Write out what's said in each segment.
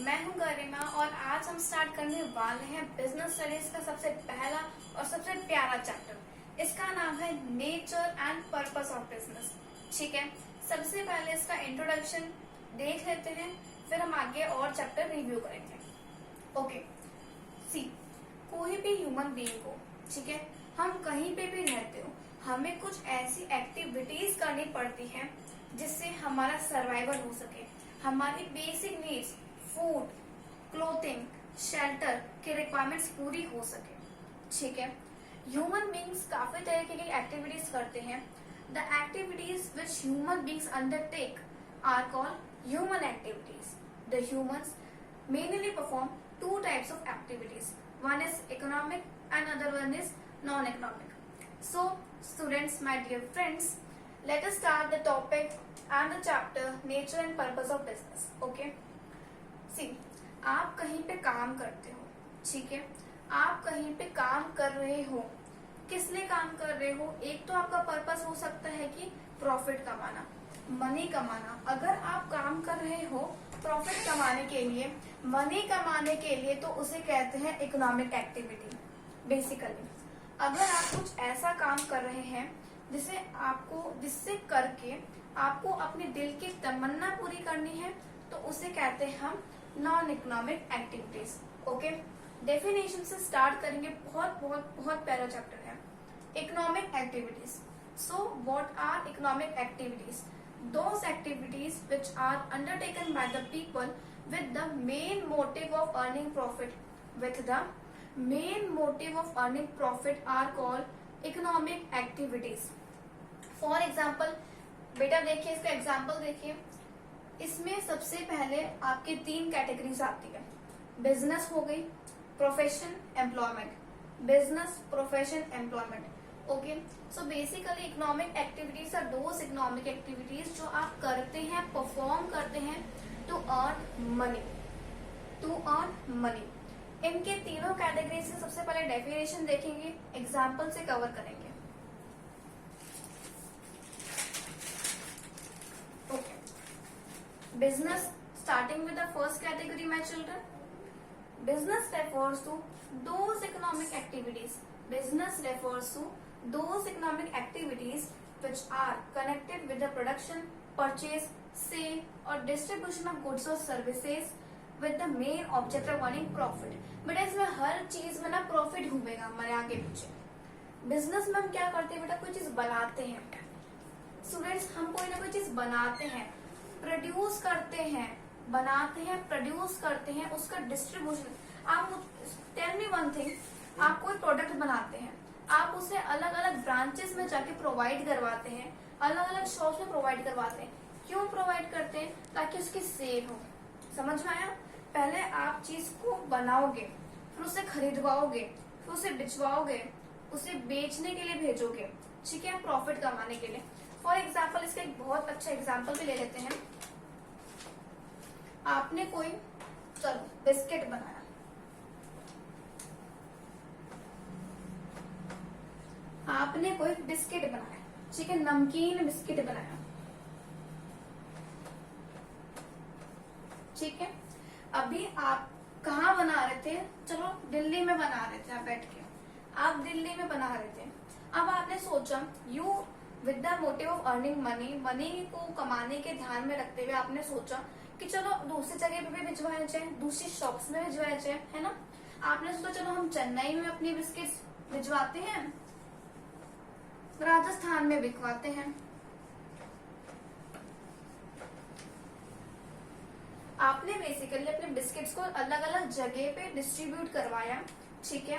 मैं हूं गरिमा और आज हम स्टार्ट करने वाले हैं बिजनेस स्टडीज का सबसे पहला और सबसे प्यारा चैप्टर। इसका नाम है nature and purpose of business. ठीक है, सबसे पहले इसका इंट्रोडक्शन देख लेते हैं, फिर हम आगे और चैप्टर रिव्यू करेंगे। ओके, सी कोई भी ह्यूमन बीइंग को, ठीक है, हम कहीं पे भी रहते हो, हमें कुछ ऐसी एक्टिविटीज करनी पड़ती हैं जिससे हमारा सर्वाइवल हो सके, हमारी basic needs food, clothing, shelter की रिक्वायरमेंट्स पूरी हो सके। ठीक है, ह्यूमन बीइंग्स काफी तरीके की एक्टिविटीज करते हैं। The activities which human beings undertake are called human activities. The humans mainly perform two types of activities. One is economic and other one is non-economic. So, students, my dear friends, let us start the topic and the chapter nature and purpose of business. Okay? See, आप कहीं पे काम करते हो, ठीक है, आप कहीं पे काम कर रहे हो, किस लिए काम कर रहे हो? एक तो आपका पर्पस हो सकता है कि प्रॉफिट कमाना, मनी कमाना। अगर आप काम कर रहे हो प्रॉफिट कमाने के लिए, मनी कमाने के लिए, तो उसे कहते हैं इकोनॉमिक एक्टिविटी। बेसिकली अगर आप कुछ ऐसा काम कर रहे हैं जिससे करके आपको अपने दिल की तमन्ना पूरी करनी है, तो उसे कहते हैं हम non economic activities. Okay, definition से स्टार्ट करेंगे। बहुत बहुत बहुत प्यारा चैप्टर है economic activities. So what are economic activities? Those activities which are undertaken by the people with the main motive of earning profit. With the main motive of earning profit are called economic activities. For example, बेटा देखिए, इसका example देखिए। इसमें सबसे पहले आपके तीन categories आती है। बिजनेस हो गई, profession, employment. Business, profession, employment. Okay, so basically economic activities are those economic activities जो आप करते हैं, परफॉर्म करते हैं to earn money, to earn money. इनके तीनों कैटेगरी से सबसे पहले डेफिनेशन देखेंगे, एग्जाम्पल से कवर करेंगे। Okay, business, starting with the first category my children. Business refers to those economic activities. Business refers to those economic activities which are connected with the production, purchase, sale or distribution of goods or services with the main object of earning profit. But इसमें हर चीज में ना profit घूमेगा हमारे आगे पीछे। Business में हम क्या करते हैं बेटा? कोई चीज बनाते हैं स्टूडेंट्स, हम कोई ना कोई चीज बनाते हैं, प्रोड्यूस करते हैं, बनाते हैं, प्रोड्यूस करते हैं, उसका डिस्ट्रीब्यूशन। आप टेल मी वन थिंग, आप कोई प्रोडक्ट बनाते हैं, आप उसे अलग अलग ब्रांचेस में जाके प्रोवाइड करवाते हैं, अलग अलग शॉप्स में प्रोवाइड करवाते हैं। क्यों प्रोवाइड करते हैं? ताकि उसकी सेल हो। समझ में आया? पहले आप चीज को बनाओगे, फिर उसे खरीदवाओगे, फिर उसे बिचवाओगे, उसे बेचने के लिए भेजोगे, ठीक है, प्रॉफिट कमाने के लिए। फॉर एग्जाम्पल, इसका एक बहुत अच्छा एग्जाम्पल भी ले लेते हैं। आपने कोई चलो बिस्किट बनाया, आपने कोई बिस्किट बनाया, ठीक है, नमकीन बिस्किट बनाया, ठीक है। अभी आप कहाँ बना रहे थे? चलो दिल्ली में बना रहे थे, आप बैठ के आप दिल्ली में बना रहे थे। अब आपने सोचा, you with the motive of earning money, money को कमाने के ध्यान में रखते हुए आपने सोचा कि चलो दूसरी जगह पे भी भिजवाया जाए, दूसरी शॉप्स में भिजवाया जाए, है ना। आपने सोचा चलो हम चेन्नई में अपनी बिस्किट्स भिजवाते हैं, राजस्थान में बिकवाते हैं। आपने बेसिकली अपने बिस्किट्स को अलग अलग जगह पे डिस्ट्रीब्यूट करवाया, ठीक है,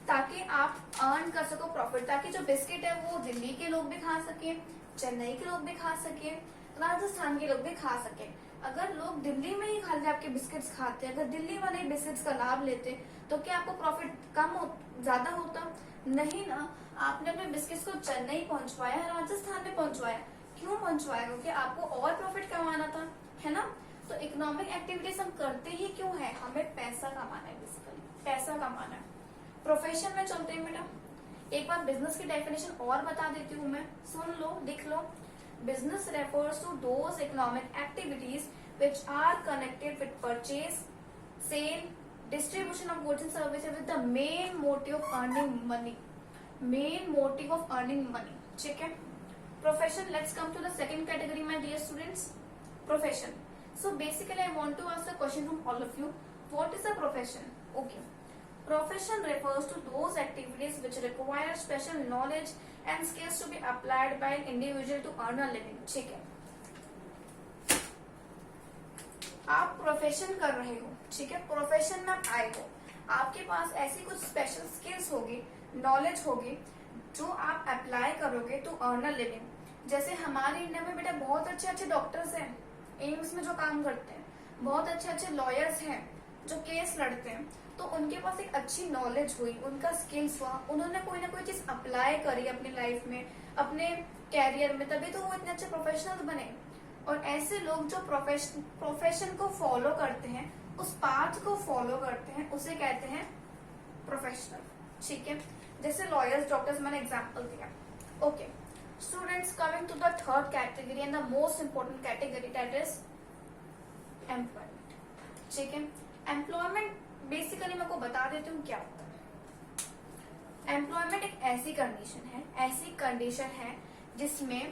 ताकि आप अर्न कर सको प्रॉफिट, ताकि जो बिस्किट है वो दिल्ली के लोग भी खा सके, चेन्नई के लोग भी खा सके, राजस्थान के लोग भी खा सके। अगर लोग दिल्ली में ही खाली आपके बिस्किट्स खाते, अगर दिल्ली वाले बिस्किट्स का लाभ लेते, तो क्या आपको प्रॉफिट ज्यादा होता? नहीं ना। आपने अपने बिस्किट्स को चेन्नई पहुंचवाया, राजस्थान में पहुंचवाया। क्यों पहुंचवाया? क्योंकि आपको और प्रॉफिट कमाना था, है ना। तो इकोनॉमिक एक्टिविटीज हम करते ही क्यों है? हमें पैसा कमाना है, बेसिकली पैसा कमाना है। प्रोफेशन में चलते हैं बेटा। एक बार बिजनेस की डेफिनेशन और बता देती हूँ मैं, सुन लो, लिख लो। Business refers to those economic activities which are connected with purchase, sale, distribution of goods and services with the main motive of earning money. Main motive of earning money. ठीक है. Profession. Let's come to the second category, my dear students. Profession. So basically, I want to ask a question from all of you. What is a profession? Okay. Profession refers to those activities which require special knowledge and skills to be applied by an individual to earn a living. ठीक है. आप profession कर रहे हो, ठीक है, profession में आप आए हो, आपके पास ऐसी कुछ स्पेशल स्किल्स होगी, नॉलेज होगी जो आप अप्लाई करोगे टू अर्न अ लिविंग. जैसे हमारे इंडिया में बेटा बहुत अच्छे अच्छे डॉक्टर्स हैं, एम्स में जो काम करते हैं, बहुत अच्छे अच्छे लॉयर्स हैं जो केस लड़ते हैं, तो उनके पास एक अच्छी नॉलेज हुई, उनका स्किल्स हुआ, उन्होंने कोई ना कोई चीज अप्लाई करी अपनी लाइफ में, अपने कैरियर में, तभी तो वो इतने अच्छे प्रोफेशनल बने. और ऐसे लोग जो प्रोफेशन को फॉलो करते हैं, उस पाथ को फॉलो करते हैं, उसे कहते हैं प्रोफेशनल. ठीक है, जैसे लॉयर्स, डॉक्टर्स, मैंने एग्जांपल दिया. Okay students, coming to the third category and the most important category, that is employment. ठीक है, एम्प्लॉयमेंट बेसिकली मैं को बता देती हूँ क्या होता है. एम्प्लॉयमेंट एक ऐसी कंडीशन है जिसमें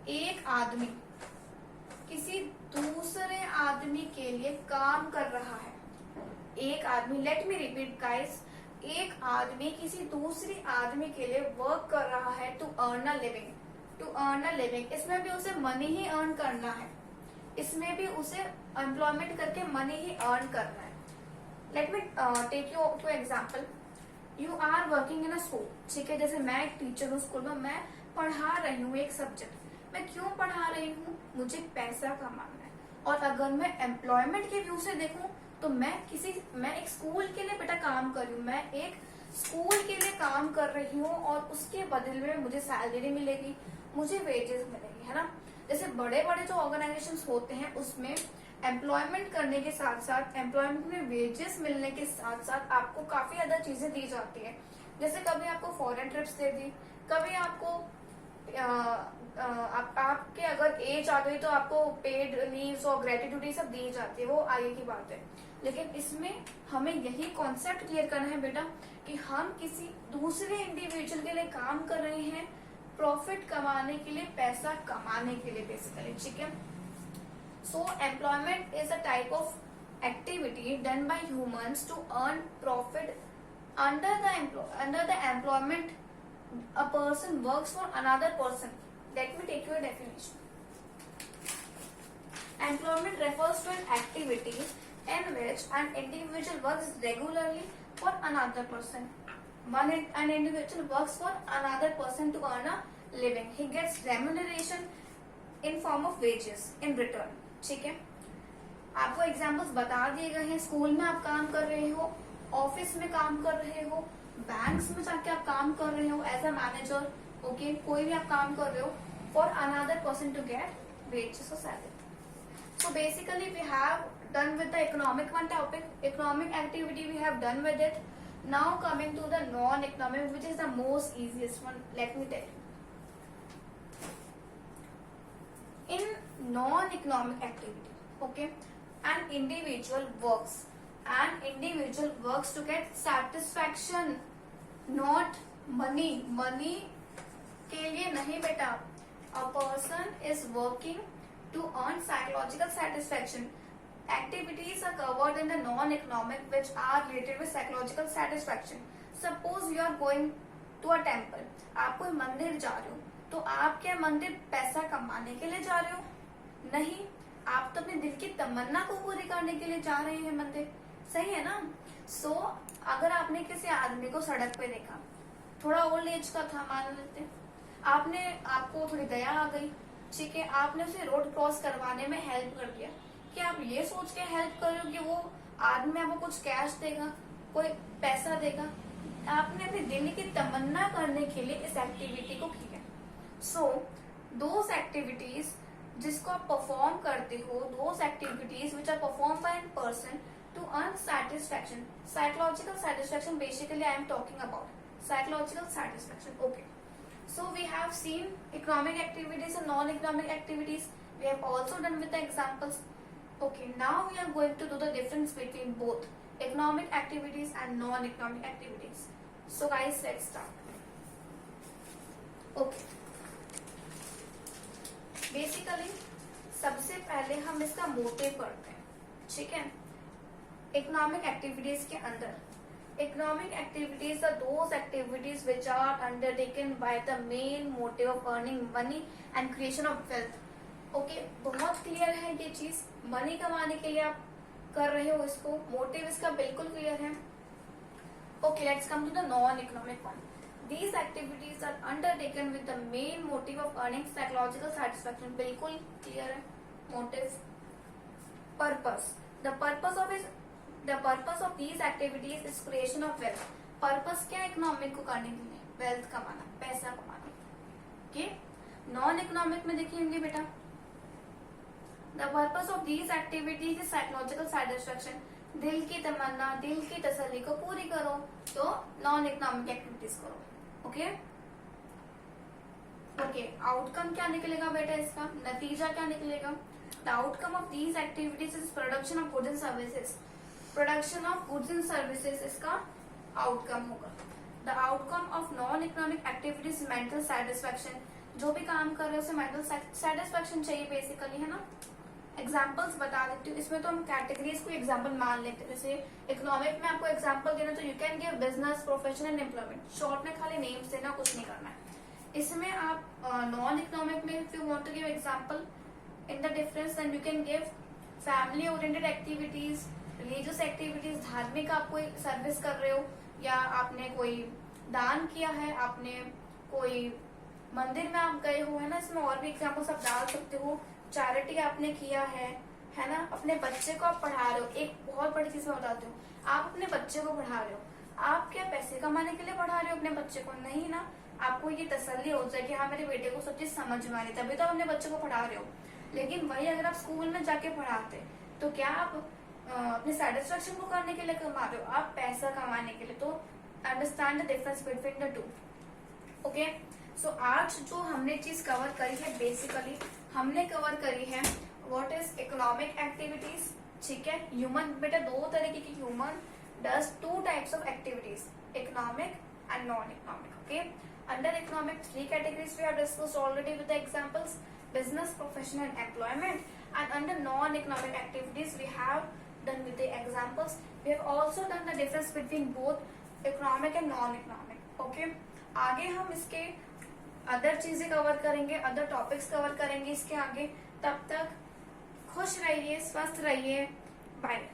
एक आदमी किसी दूसरे आदमी के लिए काम कर रहा है. एक आदमी, लेट मी रिपीट गाइस, एक आदमी किसी दूसरी आदमी के लिए वर्क कर रहा है to earn a living. To earn a living, इसमें भी उसे मनी ही अर्न करना है, इसमें भी उसे एम्प्लॉयमेंट करके मनी ही अर्न करना है. Let me take you to example. You are working in a school. ठीक है, जैसे मैं एक टीचर हूँ स्कूल में, मैं पढ़ा रही हूँ एक सब्जेक्ट. मैं क्यों पढ़ा रही हूँ? मुझे पैसा कमाना है. और अगर मैं एम्प्लॉयमेंट के व्यू से देखूं तो मैं एक स्कूल के लिए बेटा काम कर रही हूँ, मैं एक स्कूल के लिए काम कर रही हूँ और उसके बदले में मुझे सैलरी मिलेगी, मुझे वेजेस मिलेगी, है ना. जैसे बड़े बड़े जो ऑर्गेनाइजेशंस होते हैं उसमें एम्प्लॉयमेंट करने के साथ साथ, एम्प्लॉयमेंट में वेजेस मिलने के साथ साथ आपको काफी ज्यादा चीजें दी जाती है. जैसे कभी आपको फॉरेन ट्रिप्स दे दी, कभी आपको आपके अगर एज आ गई तो आपको पेड लीव्स और ग्रेटिट्यूड सब दी जाती है, वो आगे की बात है. लेकिन इसमें हमें यही कॉन्सेप्ट क्लियर करना है बेटा कि हम किसी दूसरे इंडिविजुअल के लिए काम कर रहे हैं प्रॉफिट कमाने के लिए, पैसा कमाने के लिए बेसिकली. ठीक है, so employment is a type of activity done by humans to earn profit. Under the employment a person works for another person. Let me take you a definition. Employment refers to an activity in which an individual works regularly for another person. An individual works for another person to earn a living. He gets remuneration in form of wages in return. ठीक है, आपको examples बता दिए गए हैं. School में आप काम कर रहे हो, ऑफिस में काम कर रहे हो, बैंक्स में जाके आप काम कर रहे हो एज अ मैनेजर. ओके, कोई भी आप काम कर रहे हो for another person to get wages और salary. So basically we have done with the economic one topic. Economic activity we have done with it. Now coming to the non economic which is the most easiest one. Let me tell you. In non economic activity, okay, an individual works to get satisfaction, not money. Money के लिए नहीं बेटा. A person is working to earn psychological satisfaction. Activities are covered in the non-economic which are related with psychological satisfaction. Suppose you are going to a temple. आप कोई मंदिर जा रहे हो, तो आप क्या मंदिर पैसा कमाने के लिए जा रहे हो? नहीं, आप तो अपने दिल की तमन्ना को पूरी करने के लिए जा रहे हैं मंदिर. सही है ना. सो अगर आपने किसी आदमी को सड़क पे देखा, थोड़ा ओल्ड एज का था मान लेते हैं, आपको थोड़ी दया आ गई, ठीक है, आपने उसे रोड क्रॉस करवाने में हेल्प कर दिया. कि आप ये सोच के हेल्प कर रहे हो कि वो आदमी आपको कुछ कैश देगा, कोई पैसा देगा? आपने अपने दिल की तमन्ना करने के लिए इस एक्टिविटी को किया. सो दोज एक्टिविटीज जिसको आप परफॉर्म करते हो, those activities which are perform by an person to earn satisfaction, psychological satisfaction, basically I am talking about psychological satisfaction. Okay, so we have seen economic activities and non-economic activities. We have also done with the examples. Okay, now we are going to do the difference between both economic activities and non-economic activities. So guys, let's start. Okay. Basically, सबसे पहले हम इसका motive पढ़ते हैं, ठीक है। Economic activities के अंदर economic activities are those activities which are undertaken by the main motive of earning money and creation of wealth. Okay, बहुत क्लियर है ये चीज, मनी कमाने के लिए आप कर रहे हो इसको, मोटिव इसका बिल्कुल क्लियर है। Okay, let's come to the non economic one. These activities are undertaken with the main motive of earning psychological satisfaction. बिल्कुल क्लियर है motive. Purpose. The purpose of these activities is creation of wealth. Purpose क्या है economic को करने के लिए? Wealth कमाना, पैसा कमाना। ओके, नॉन इकोनॉमिक में देखेंगे बेटा, The purpose of these activities is psychological satisfaction. दिल की तमन्ना, दिल की तसल्ली को पूरी करो, तो नॉन इकोनॉमिक एक्टिविटीज करो। ओके ओके, आउटकम क्या निकलेगा बेटा इसका, नतीजा क्या निकलेगा? The outcome of these activities is production of goods and services. Production of goods and services इसका आउटकम होगा। The outcome of non economic activities mental satisfaction. जो भी काम कर रहे हो उसे मेंटल सेटिस्फेक्शन चाहिए बेसिकली, है ना। एग्जाम्पल्स बता देती हूँ, इसमें तो हम कैटेगरीज को एग्जाम्पल मान लेते हैं। जैसे इकोनॉमिक में आपको एग्जाम्पल देना तो you can give business, profession and employment. Short में खाली नेम्स देना, कुछ नहीं करना है। इसमें आप नॉन इकोनॉमिक में if you want to give example in the difference then you can give family oriented activities, religious activities, धार्मिक आप कोई सर्विस कर रहे हो या आपने कोई दान किया है, आपने कोई मंदिर में आप गए हो, है ना। इसमें और भी एग्जाम्पल्स आप डाल सकते हो। चैरिटी आपने किया है ना। अपने बच्चे को आप पढ़ा रहे हो, एक बहुत बड़ी चीज मैं बताती हूँ, आप अपने बच्चे को पढ़ा रहे हो, आप क्या पैसे कमाने के लिए पढ़ा रहे हो अपने बच्चे को? नहीं ना। आपको ये तसल्ली हो जाए कि हाँ मेरे बेटे को सब चीज समझ में आ रही, तभी तो आप अपने बच्चे को पढ़ा रहे हो। लेकिन वही अगर आप स्कूल में जाके पढ़ाते तो क्या आप अपने सेटिस्फेक्शन को करने के लिए कमा रहे हो? आप पैसा कमाने के लिए। तो understand the difference between the two. Okay, so आज जो हमने चीज कवर करी है, बेसिकली हमने कवर करी है व्हाट इज इकोनॉमिक एक्टिविटीज, ठीक है। ह्यूमन बेटा दो तरीके की human does two types of activities, economic and non economic. Okay, under economic three categories we have discussed already with the examples, business, profession and employment. And under non economic activities we have done with the examples. We have also done the difference between both economic and non-economic. Okay, आगे हम इसके other चीजें cover करेंगे, other topics cover करेंगे इसके आगे। तब तक खुश रहिए, स्वस्थ रहिए, बाय।